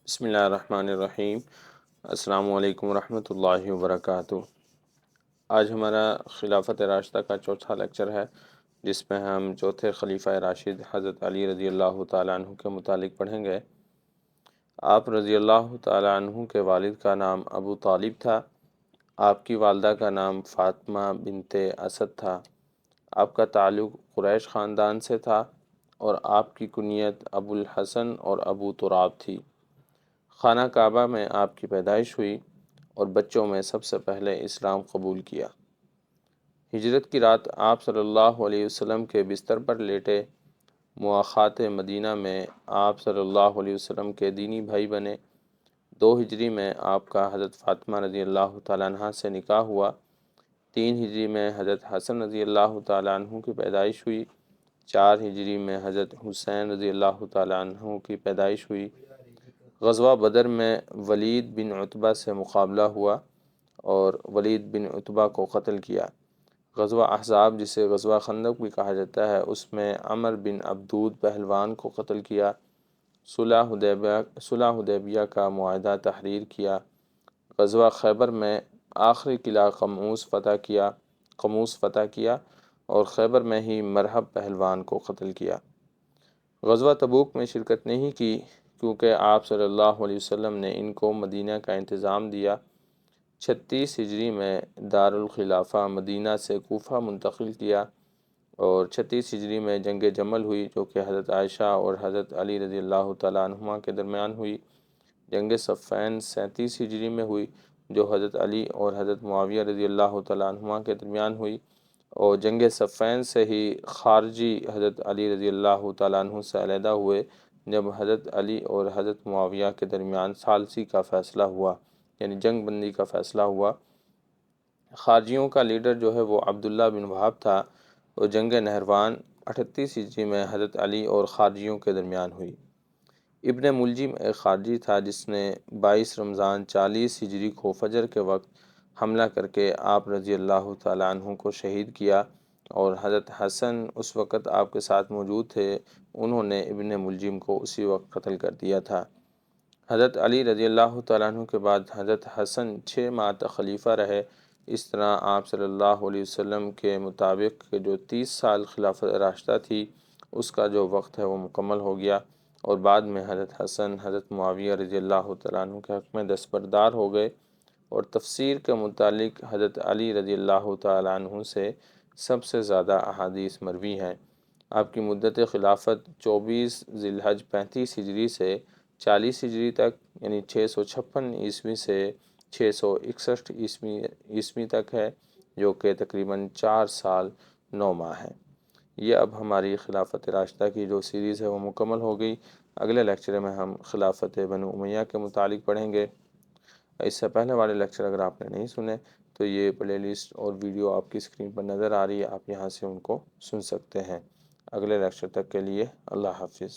بسم اللہ الرحمن الرحیم۔ السلام علیکم ورحمۃ اللہ وبرکاتہ۔ آج ہمارا خلافت راشدہ کا چوتھا لیکچر ہے، جس میں ہم چوتھے خلیفہ راشد حضرت علی رضی اللہ تعالیٰ عنہ کے متعلق پڑھیں گے۔ آپ رضی اللہ تعالیٰ عنہ کے والد کا نام ابو طالب تھا۔ آپ کی والدہ کا نام فاطمہ بنت اسد تھا۔ آپ کا تعلق قریش خاندان سے تھا اور آپ کی کنیت ابو الحسن اور ابو تراب تھی۔ خانہ کعبہ میں آپ کی پیدائش ہوئی اور بچوں میں سب سے پہلے اسلام قبول کیا۔ ہجرت کی رات آپ صلی اللہ علیہ وسلم کے بستر پر لیٹے مواخات مدینہ میں آپ صلی اللہ علیہ وسلم کے دینی بھائی بنے۔ 2 ہجری میں آپ کا حضرت فاطمہ رضی اللہ تعالیٰ عنہ سے نکاح ہوا۔ 3 ہجری میں حضرت حسن رضی اللہ تعالیٰ عنہ کی پیدائش ہوئی۔ 4 ہجری میں حضرت حسین رضی اللہ تعالیٰ عنہ کی پیدائش ہوئی۔ غزوہ بدر میں ولید بن عتبہ سے مقابلہ ہوا اور ولید بن عتبہ کو قتل کیا۔ غزوہ احزاب، جسے غزوہ خندق بھی کہا جاتا ہے، اس میں عمر بن عبدود پہلوان کو قتل کیا۔ صلح حدیبیہ کا معاہدہ تحریر کیا۔ غزوہ خیبر میں آخری قلعہ قموس فتح کیا اور خیبر میں ہی مرہب پہلوان کو قتل کیا۔ غزوہ تبوک میں شرکت نہیں کی کیونکہ آپ صلی اللہ علیہ وسلم نے ان کو مدینہ کا انتظام دیا۔ 36 ہجری میں دارالخلافہ مدینہ سے کوفہ منتقل کیا اور 36 ہجری میں جنگ جمل ہوئی، جو کہ حضرت عائشہ اور حضرت علی رضی اللہ تعالیٰ عنہما کے درمیان ہوئی۔ جنگ صفین 37 ہجری میں ہوئی، جو حضرت علی اور حضرت معاویہ رضی اللہ تعالیٰ عنہما کے درمیان ہوئی، اور جنگ صفین سے ہی خارجی حضرت علی رضی اللہ تعالیٰ عنہ سے علیحدہ ہوئے جب حضرت علی اور حضرت معاویہ کے درمیان ثالثی کا فیصلہ ہوا، یعنی جنگ بندی کا فیصلہ ہوا۔ خارجیوں کا لیڈر جو ہے وہ عبداللہ بن وہاب تھا، اور جنگ نہروان 38 ہجری میں حضرت علی اور خارجیوں کے درمیان ہوئی۔ ابن ملجم ایک خارجی تھا جس نے 22 رمضان 40 ہجری کو فجر کے وقت حملہ کر کے آپ رضی اللہ تعالیٰ عنہ کو شہید کیا، اور حضرت حسن اس وقت آپ کے ساتھ موجود تھے۔ انہوں نے ابن ملجم کو اسی وقت قتل کر دیا تھا۔ حضرت علی رضی اللہ تعالیٰ عنہ کے بعد حضرت حسن 6 ماہ تک خلیفہ رہے۔ اس طرح آپ صلی اللہ علیہ وسلم کے مطابق جو 30 سال خلافت راشدہ تھی، اس کا جو وقت ہے وہ مکمل ہو گیا، اور بعد میں حضرت حسن حضرت معاویہ رضی اللہ تعالیٰ عنہ کے حق میں دستبردار ہو گئے، اور تفسیر کے متعلق حضرت علی رضی اللہ تعالیٰ عنہ سے سب سے زیادہ احادیث مروی ہیں۔ آپ کی مدت خلافت 24 ذی الحج 35 ہجری سے 40 ہجری تک، یعنی 656 عیسوی سے 661 عیسوی تک ہے، جو کہ تقریباً 4 سال 9 ماہ ہے۔ یہ اب ہماری خلافت راشدہ کی جو سیریز ہے وہ مکمل ہو گئی۔ اگلے لیکچر میں ہم خلافت بنو امیہ کے متعلق پڑھیں گے۔ اس سے پہلے والے لیکچر اگر آپ نے نہیں سنے تو یہ پلے لسٹ اور ویڈیو آپ کی اسکرین پر نظر آ رہی ہے، آپ یہاں سے ان کو سن سکتے ہیں۔ اگلے لیکچر تک کے لیے اللہ حافظ۔